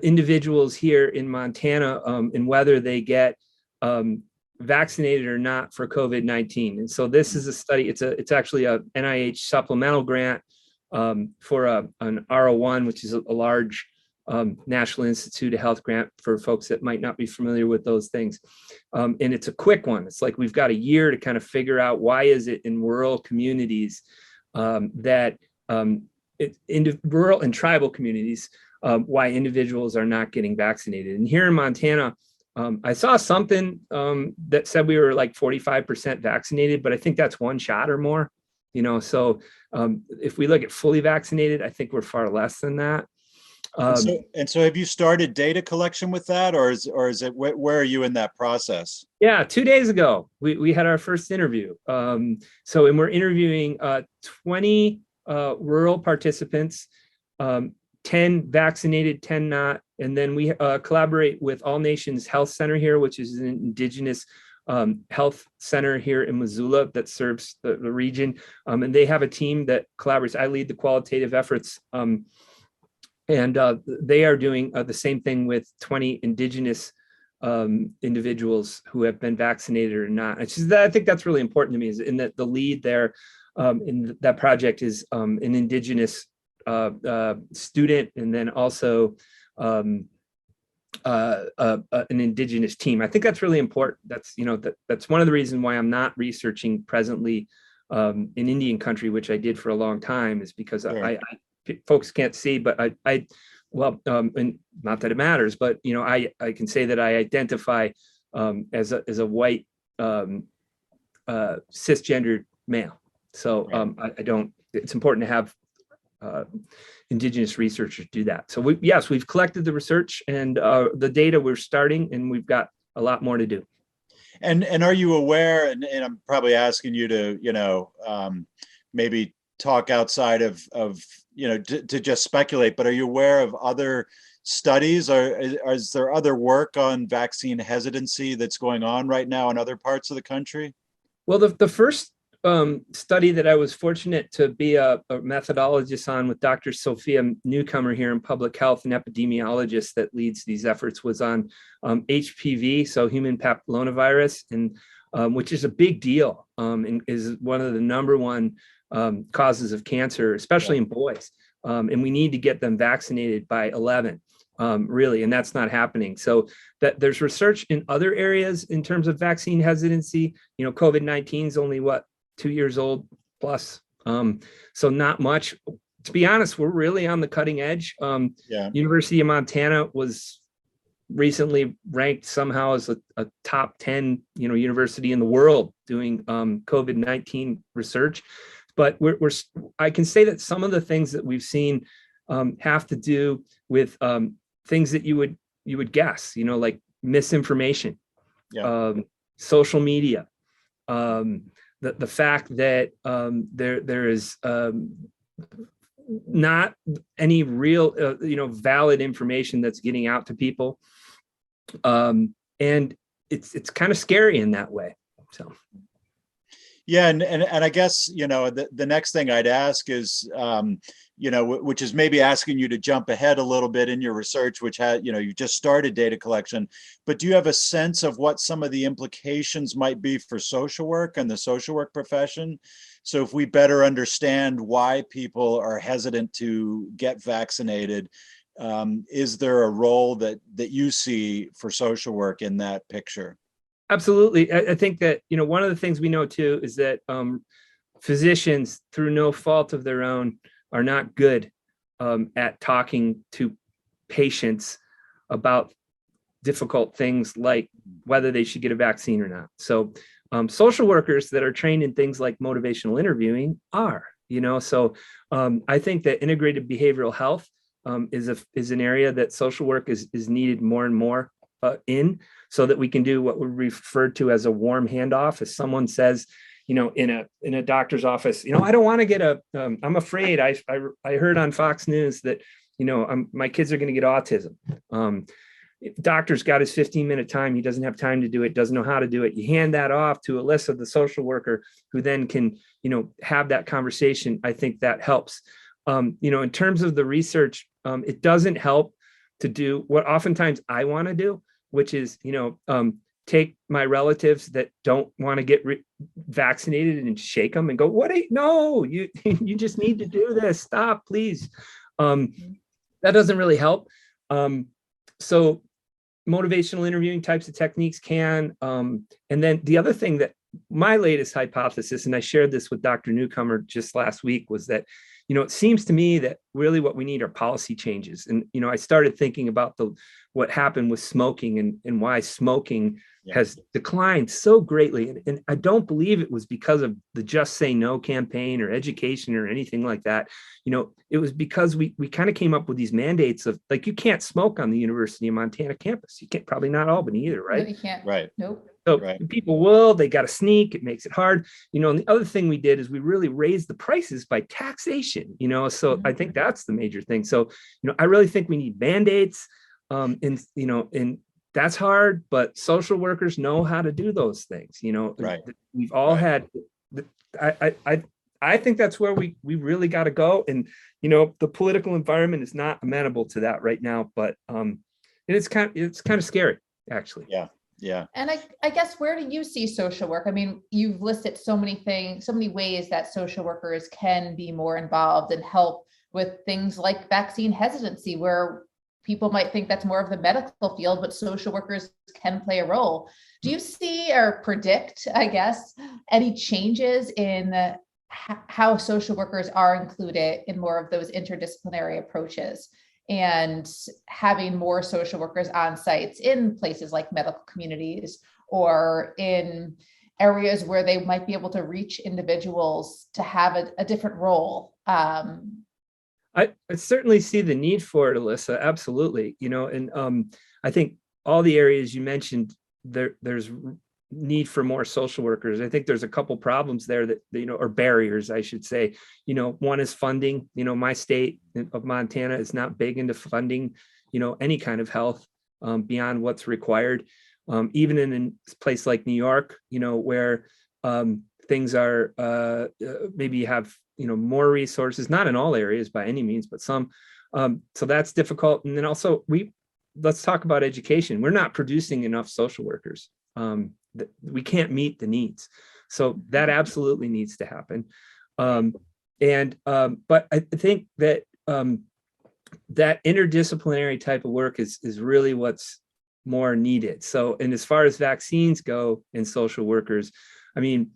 individuals here in Montana and whether they get vaccinated or not for COVID-19. And so this is a study. It's actually a NIH supplemental grant for an R01, which is a large National Institute of Health grant for folks that might not be familiar with those things. And it's a quick one. It's like we've got a year to kind of figure out why is it in rural communities that in rural and tribal communities, why individuals are not getting vaccinated. And here in Montana, I saw something that said we were like 45% vaccinated, but I think that's one shot or more, so if we look at fully vaccinated, I think we're far less than that. And so have you started data collection with that, or is it, where are you in that process? Yeah, 2 days ago, we had our first interview. And we're interviewing 20 rural participants, 10 vaccinated, 10 not. And then we collaborate with All Nations Health Center here, which is an indigenous health center here in Missoula that serves the region. And they have a team that collaborates. I lead the qualitative efforts. And they are doing the same thing with 20 indigenous individuals who have been vaccinated or not. I think that's really important to me, is in that the lead there in that project is an indigenous student, and then also an indigenous team. I think that's really important. That's that's one of the reasons why I'm not researching presently in Indian country, which I did for a long time, is because I folks can't see, but and not that it matters, but I can say that I identify as a white cisgendered male. So I don't. It's important to have indigenous researchers do that. So we've collected the research and the data we're starting, and we've got a lot more to do. And are you aware, and I'm probably asking you to, maybe talk outside of to just speculate, but are you aware of other studies, or is there other work on vaccine hesitancy that's going on right now in other parts of the country? Well, the first study that I was fortunate to be a methodologist on with Dr. Sophia Newcomer here in public health, an epidemiologist that leads these efforts, was on HPV, so human papillomavirus, and which is a big deal, and is one of the number one causes of cancer, especially in boys. And we need to get them vaccinated by 11, really, and that's not happening. So that there's research in other areas in terms of vaccine hesitancy. COVID-19 is only 2 years old plus. So not much. To be honest, we're really on the cutting edge. University of Montana was recently ranked somehow as a top 10, university in the world doing COVID-19 research. But I can say that some of the things that we've seen have to do with things that you would you would guess, like misinformation, Yeah. social media, the fact that there is not any real, valid information that's getting out to people. And it's kind of scary in that way. So. Yeah, and I guess the next thing I'd ask is which is maybe asking you to jump ahead a little bit in your research, which had you just started data collection, but do you have a sense of what some of the implications might be for social work and the social work profession? So if we better understand why people are hesitant to get vaccinated, is there a role that you see for social work in that picture? Absolutely. I think that, one of the things we know too is that physicians, through no fault of their own, are not good at talking to patients about difficult things like whether they should get a vaccine or not. So social workers that are trained in things like motivational interviewing are, so I think that integrated behavioral health is an area that social work is needed more and more in, so that we can do what we refer to as a warm handoff. If someone says, in a doctor's office, I don't want to get I'm afraid. I heard on Fox News that, my kids are going to get autism. Doctor's got his 15-minute time. He doesn't have time to do it, doesn't know how to do it. You hand that off to Alyssa, the social worker, who then can, have that conversation. I think that helps. In terms of the research, it doesn't help to do what oftentimes I want to do, which is, take my relatives that don't want to get vaccinated and shake them and go, no, you just need to do this. Stop, please. That doesn't really help. So motivational interviewing types of techniques can. And then the other thing that my latest hypothesis, and I shared this with Dr. Newcomer just last week, was that, it seems to me that really what we need are policy changes. And, I started thinking about what happened with smoking and why smoking has declined so greatly. And I don't believe it was because of the Just Say No campaign or education or anything like that. It was because we kind of came up with these mandates of, like, you can't smoke on the University of Montana campus. You can't, probably not Albany either, right? No, you can't. Right. Nope. So people they got to sneak. It makes it hard. And the other thing we did is we really raised the prices by taxation, so I think that's the major thing. So, I really think we need Band-Aids, and that's hard, but social workers know how to do those things. Right. We've all had, I think that's where we really got to go. And, the political environment is not amenable to that right now, but it's kind of scary, actually. Yeah. Yeah. And I guess, where do you see social work? I mean, you've listed so many things, so many ways that social workers can be more involved and help with things like vaccine hesitancy, where people might think that's more of the medical field, but social workers can play a role. Do you see or predict, I guess, any changes in how social workers are included in more of those interdisciplinary approaches, and having more social workers on sites in places like medical communities or in areas where they might be able to reach individuals to have a different role? I certainly see the need for it, Alyssa. Absolutely. And I think all the areas you mentioned, there's need for more social workers. I think there's a couple problems there that, or barriers, I should say. One is funding. My state of Montana is not big into funding, any kind of health beyond what's required. Even in a place like New York, where things are maybe have, more resources, not in all areas by any means, but some. So that's difficult. And then also let's talk about education. We're not producing enough social workers. We can't meet the needs. So that absolutely needs to happen. But I think that that interdisciplinary type of work is really what's more needed. So, and as far as vaccines go and social workers, I mean,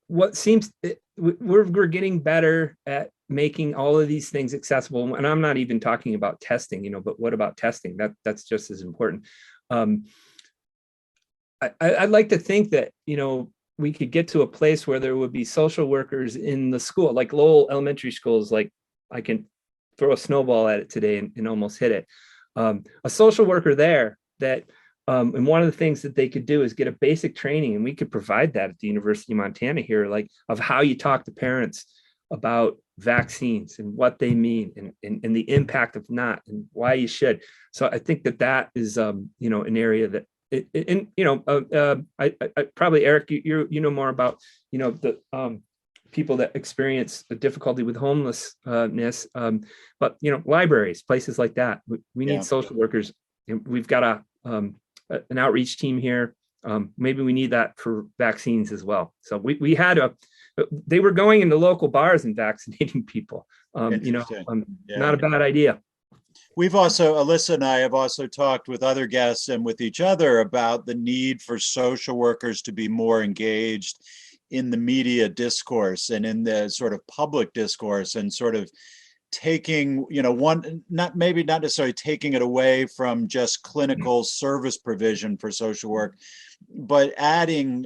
we're getting better at making all of these things accessible. And I'm not even talking about testing, but what about testing? That's just as important. I'd like to think that, we could get to a place where there would be social workers in the school, like Lowell elementary schools. Like, I can throw a snowball at it today and almost hit it. a social worker there that, and one of the things that they could do is get a basic training, and we could provide that at the University of Montana here, like of how you talk to parents about vaccines and what they mean and the impact of not and why you should. So I think that is, an area that, I probably, Eric, you know more about, the people that experience the difficulty with homelessness, but libraries, places like that. We need social workers, and we've got an outreach team here. Maybe we need that for vaccines as well. So we had they were going into local bars and vaccinating people. Not a bad idea. We've also, Alyssa and I have also talked with other guests and with each other about the need for social workers to be more engaged in the media discourse and in the sort of public discourse, and sort of taking, not necessarily taking it away from just clinical service provision for social work, but adding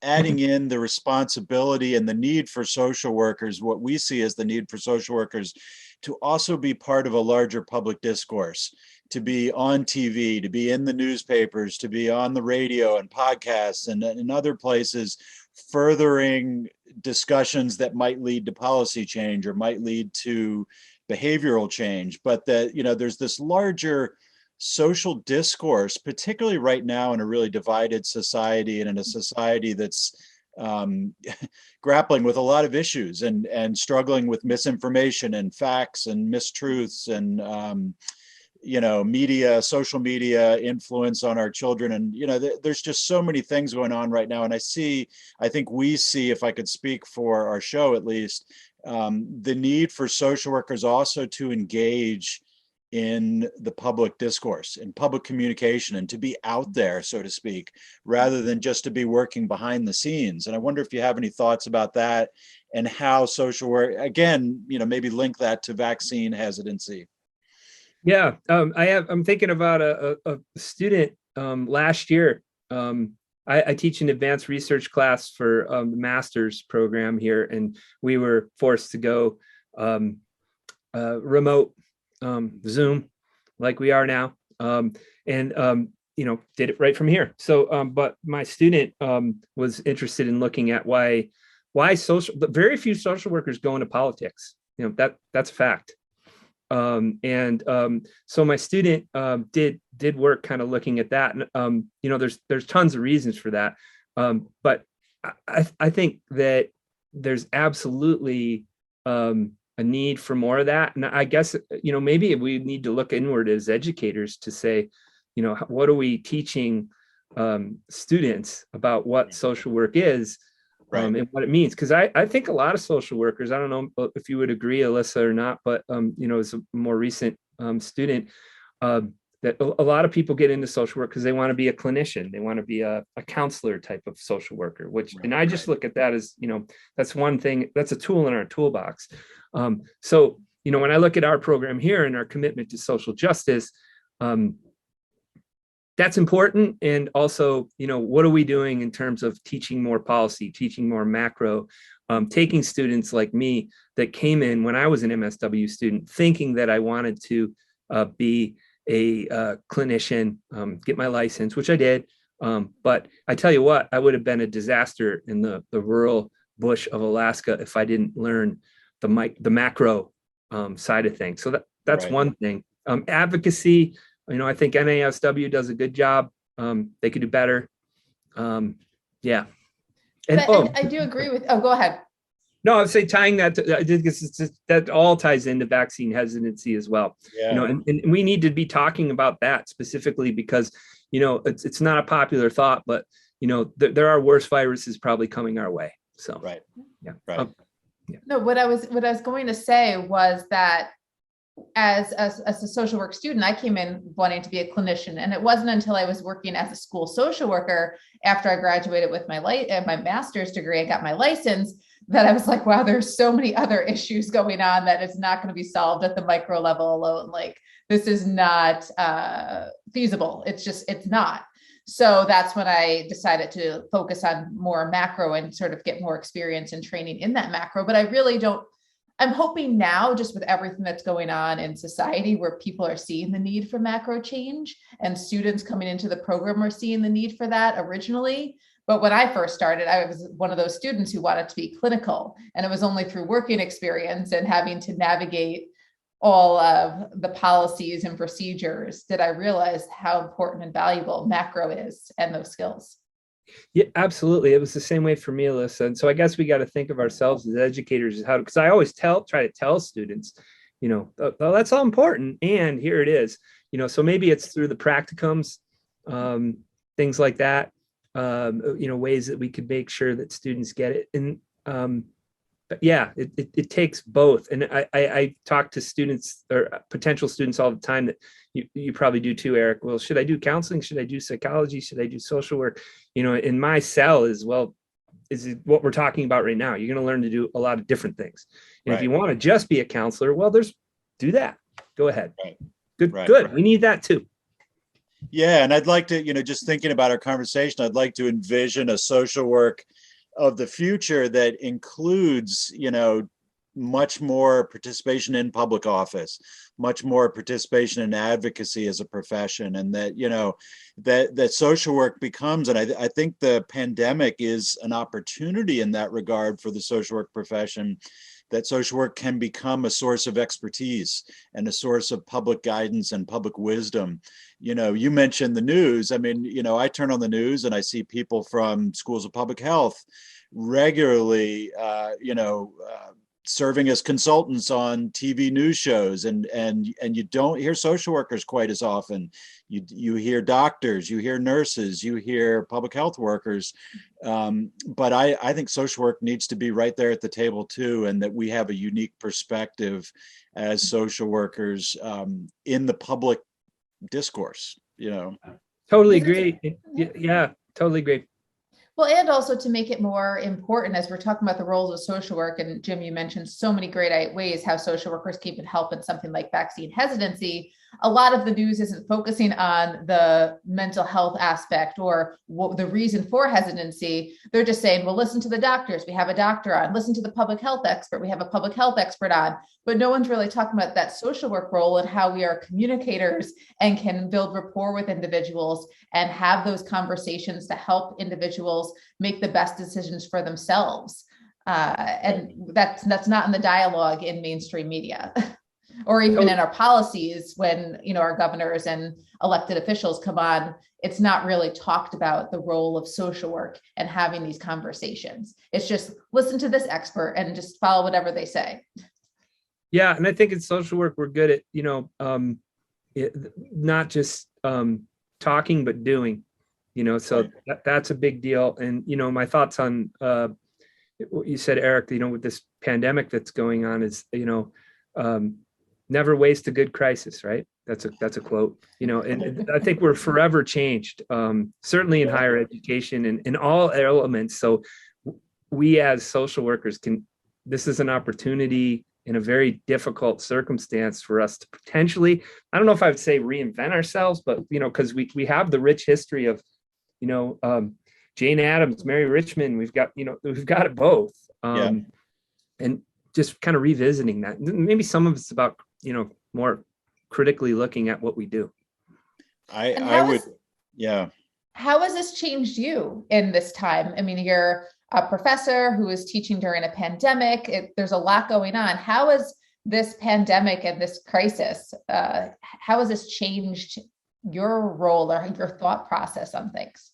in the responsibility and the need for social workers, what we see as the need for social workers to also be part of a larger public discourse, to be on TV, to be in the newspapers, to be on the radio and podcasts and in other places, furthering discussions that might lead to policy change or might lead to behavioral change. But that, there's this larger social discourse, particularly right now in a really divided society and in a society that's grappling with a lot of issues and struggling with misinformation and facts and mistruths and social media influence on our children. And there's just so many things going on right now. And I think we see, if I could speak for our show at least, the need for social workers also to engage in the public discourse, in public communication, and to be out there, so to speak, rather than just to be working behind the scenes. And I wonder if you have any thoughts about that and how social work, again, maybe link that to vaccine hesitancy. Yeah, I'm thinking about a student last year. I teach an advanced research class for the master's program here, and we were forced to go remote Zoom like we are now, and did it right from here. So but my student was interested in looking at why very few social workers go into politics. That's a fact. So my student did work kind of looking at that, and there's tons of reasons for that, but I think that there's absolutely a need for more of that. And I guess maybe we need to look inward as educators to say, what are we teaching students about what social work is, and what it means? Because I think a lot of social workers, I don't know if you would agree, Alyssa, or not, but as a more recent student, that a lot of people get into social work because they want to be a clinician, they want to be a counselor type of social worker, and I just look at that as that's one thing, that's a tool in our toolbox. So when I look at our program here and our commitment to social justice, that's important. And also, what are we doing in terms of teaching more policy, teaching more macro, taking students like me that came in when I was an MSW student thinking that I wanted to be a clinician, get my license, which I did. But I tell you what, I would have been a disaster in the rural bush of Alaska if I didn't learn the macro side of things. So that's one thing. Advocacy, I think NASW does a good job. They could do better. Yeah. And I do agree with, go ahead. No, I would say tying that to, that all ties into vaccine hesitancy as well. Yeah. And we need to be talking about that specifically because, it's not a popular thought, but, there are worse viruses probably coming our way. So, right. Yeah. Right. Yeah. No, what I was going to say was that as a social work student, I came in wanting to be a clinician, and it wasn't until I was working as a school social worker after I graduated with my master's degree, I got my license, that I was like, wow, there's so many other issues going on that it's not going to be solved at the micro level alone. Like, this is not feasible. It's not. So that's when I decided to focus on more macro and sort of get more experience and training in that macro. But I really don't, I'm hoping now, just with everything that's going on in society, where people are seeing the need for macro change and students coming into the program are seeing the need for that originally. But when I first started, I was one of those students who wanted to be clinical. And it was only through working experience and having to navigate all of the policies and procedures did I realize how important and valuable macro is and those skills. Yeah, absolutely. It was the same way for me, Alyssa. And so I guess we got to think of ourselves as educators, how, because I always try to tell students, oh, that's all important. And here it is, so maybe it's through the practicums, things like that, ways that we could make sure that students get it. And, but yeah, it takes both. And I talk to students or potential students all the time that you probably do too, Eric. Well, should I do counseling? Should I do psychology? Should I do social work? In my cell is it what we're talking about right now. You're going to learn to do a lot of different things. And if you want to just be a counselor, well, do that. Go ahead. Right. Good. Right. Good. We need that too. Yeah. And I'd like to, just thinking about our conversation, I'd like to envision a social work of the future that includes, much more participation in public office, much more participation in advocacy as a profession, and that, that social work becomes, and I think the pandemic is an opportunity in that regard for the social work profession, that social work can become a source of expertise and a source of public guidance and public wisdom. You mentioned the news. I mean, I turn on the news and I see people from schools of public health regularly, serving as consultants on TV news shows, and you don't hear social workers quite as often. You hear doctors, you hear nurses, you hear public health workers, but I think social work needs to be right there at the table too, and that we have a unique perspective as social workers in the public discourse. Totally agree. Yeah, totally agree. Well, and also to make it more important, as we're talking about the roles of social work, and Jim, you mentioned so many great ways how social workers can help in something like vaccine hesitancy. A lot of the news isn't focusing on the mental health aspect or the reason for hesitancy. They're just saying, well, listen to the doctors. We have a doctor on. Listen to the public health expert. We have a public health expert on. But no one's really talking about that social work role and how we are communicators and can build rapport with individuals and have those conversations to help individuals make the best decisions for themselves. And that's not in the dialogue in mainstream media. Or even in our policies, when our governors and elected officials come on, it's not really talked about the role of social work and having these conversations. It's just listen to this expert and just follow whatever they say. Yeah, and I think in social work we're good at not just talking but doing. So that's a big deal. And my thoughts on what you said, Eric. With this pandemic that's going on is never waste a good crisis, right? That's a quote, and I think we're forever changed, certainly in higher education and in all elements. So we as social workers this is an opportunity in a very difficult circumstance for us to potentially, I don't know if I would say reinvent ourselves, but, because we have the rich history of, Jane Addams, Mary Richmond, we've got it both. And just kind of revisiting that. Maybe some of it's about, more critically looking at what we do. I would. How has this changed you in this time? I mean, you're a professor who is teaching during a pandemic. There's a lot going on. How has this pandemic and this crisis, how has this changed your role or your thought process on things?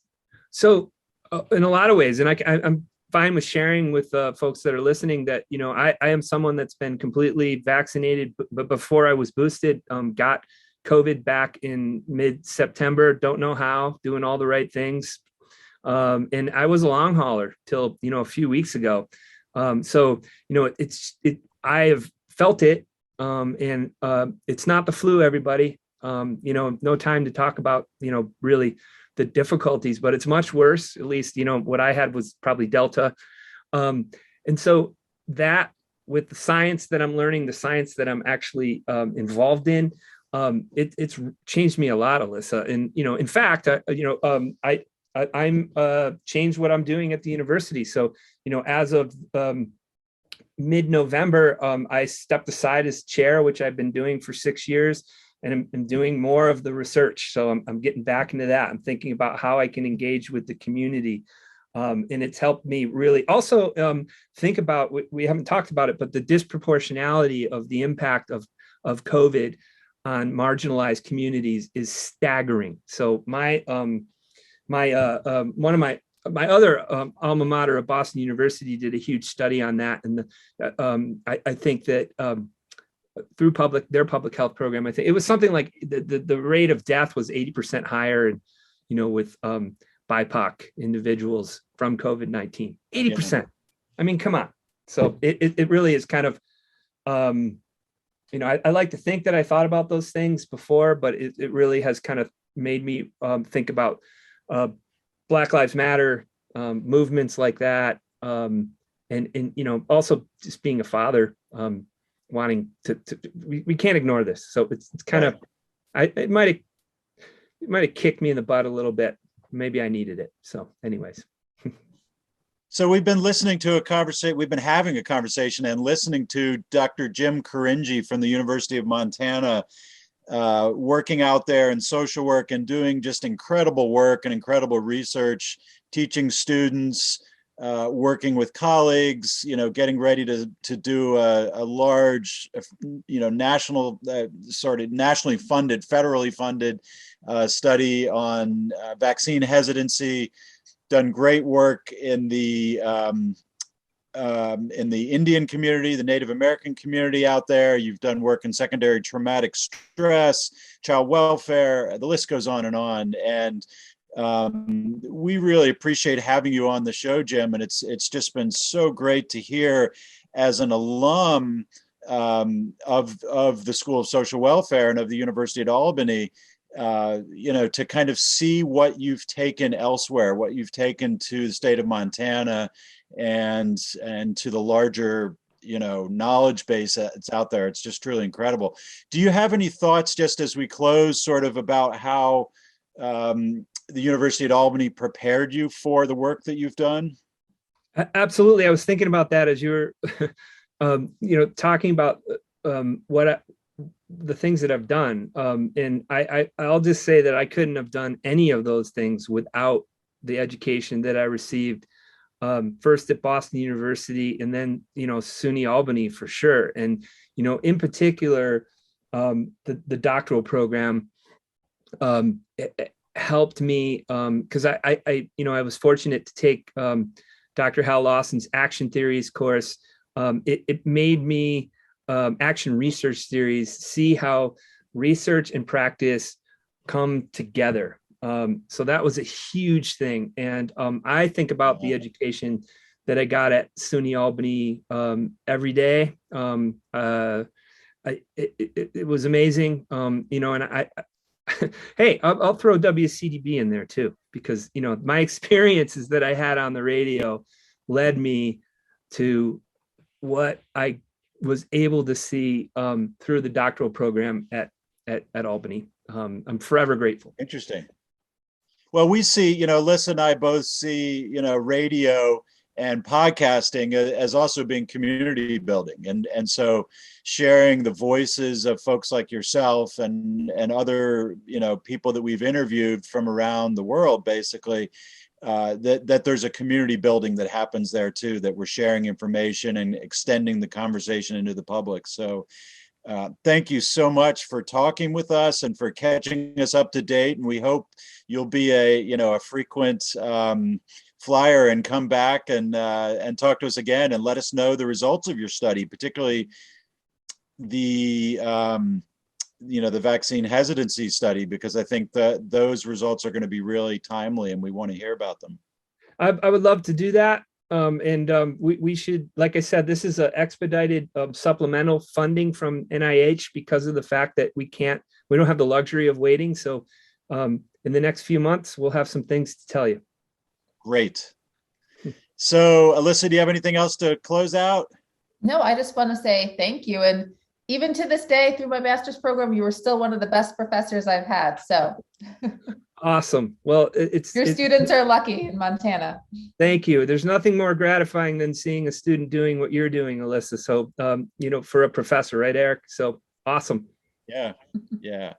So in a lot of ways, and I'm fine with sharing with folks that are listening that, I am someone that's been completely vaccinated, but before I was boosted, got COVID back in mid-September, don't know how, doing all the right things. And I was a long hauler till, a few weeks ago. So, I have felt it, and it's not the flu, everybody. No time to talk about, really the difficulties, but it's much worse. At least, what I had was probably Delta. And so that, with the science that I'm learning, the science that I'm actually involved in, it's changed me a lot, Alyssa. And, in fact, I'm changed what I'm doing at the university. So, as of mid-November, I stepped aside as chair, which I've been doing for 6 years, and I'm doing more of the research. So I'm getting back into that. I'm thinking about how I can engage with the community. And it's helped me really also think about, we haven't talked about it, but the disproportionality of the impact of COVID on marginalized communities is staggering. So one of my other alma mater of Boston University did a huge study on that. And I think that through their public health program, I think it was something like the rate of death was 80% higher, and with BIPOC individuals from COVID-19, 80%. Yeah. I mean, come on. So it really is kind of, I like to think that I thought about those things before, but it really has kind of made me think about Black Lives Matter movements like that, and also just being a father, wanting to we can't ignore this. So it's kind of, it might have kicked me in the butt a little bit. Maybe I needed it. So anyways. So we've been listening to we've been having a conversation and listening to Dr. Jim Caringi from the University of Montana, working out there in social work and doing just incredible work and incredible research, teaching students, working with colleagues, getting ready to do a large, nationally funded, federally funded study on vaccine hesitancy. Done great work in the Indian community, the Native American community out there. You've done work in secondary traumatic stress, child welfare. The list goes on. And we really appreciate having you on the show, Jim. And it's just been so great to hear, as an alum of the School of Social Welfare and of the University at Albany, to kind of see what you've taken elsewhere, what you've taken to the state of Montana and to the larger, knowledge base that's out there. It's just truly incredible. Do you have any thoughts, just as we close, sort of about how the University at Albany prepared you for the work that you've done? Absolutely. I was thinking about that as you were, talking about the things that I've done. And I'll just say that I couldn't have done any of those things without the education that I received, first at Boston University and then, SUNY Albany for sure. And, in particular, the doctoral program it helped me because I was fortunate to take Dr. Hal Lawson's Action Theories course. It made me action research theories, see how research and practice come together. So that was a huge thing. And I think about the education that I got at SUNY Albany every day. It was amazing, and hey, I'll throw WCDB in there too, because, my experiences that I had on the radio led me to what I was able to see through the doctoral program at Albany. I'm forever grateful. Interesting. Well, we see, Liz and I both see, radio and podcasting as also being community building. And so sharing the voices of folks like yourself and other, people that we've interviewed from around the world, basically, that there's a community building that happens there too, that we're sharing information and extending the conversation into the public. So thank you so much for talking with us and for catching us up to date. And we hope you'll be a frequent flyer and come back and talk to us again and let us know the results of your study, particularly the vaccine hesitancy study, because I think that those results are going to be really timely and we want to hear about them. I would love to do that. We should, like I said, this is an expedited supplemental funding from NIH because of the fact that we don't have the luxury of waiting. So in the next few months, we'll have some things to tell you. Great. So Alyssa, do you have anything else to close out? No, I just want to say thank you. And even to this day, through my master's program, you were still one of the best professors I've had. So Awesome. Well, Your students are lucky in Montana. thank you. There's nothing more gratifying than seeing a student doing what you're doing, Alyssa. So, for a professor, right, Eric? So awesome. Yeah. Yeah.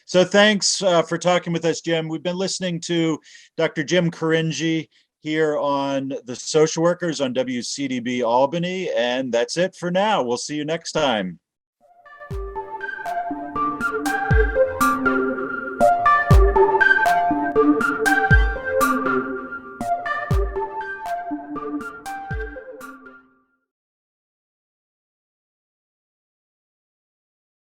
So thanks for talking with us, Jim. We've been listening to Dr. Jim Caringi here on The Social Workers on WCDB Albany. And that's it for now. We'll see you next time.